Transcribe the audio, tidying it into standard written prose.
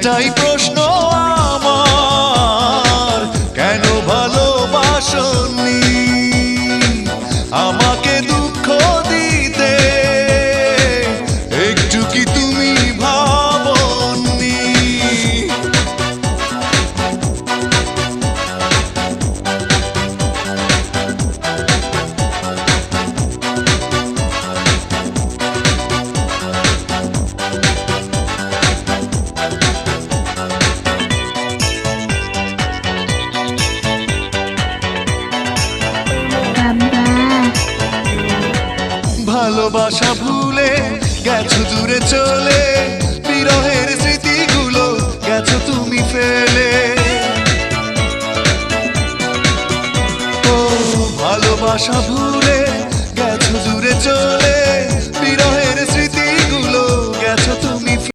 একটাই প্রশ্ন আমার, কেন ভালোবাসনি আমাকে দুঃখ দিতে? একটু কি তুমি ভাবনি? ভালোবাসা ভুলে গেছো দূরে চলে, বিরহের স্মৃতিগুলো গেছো তুমি ফেলে। ও ভালোবাসা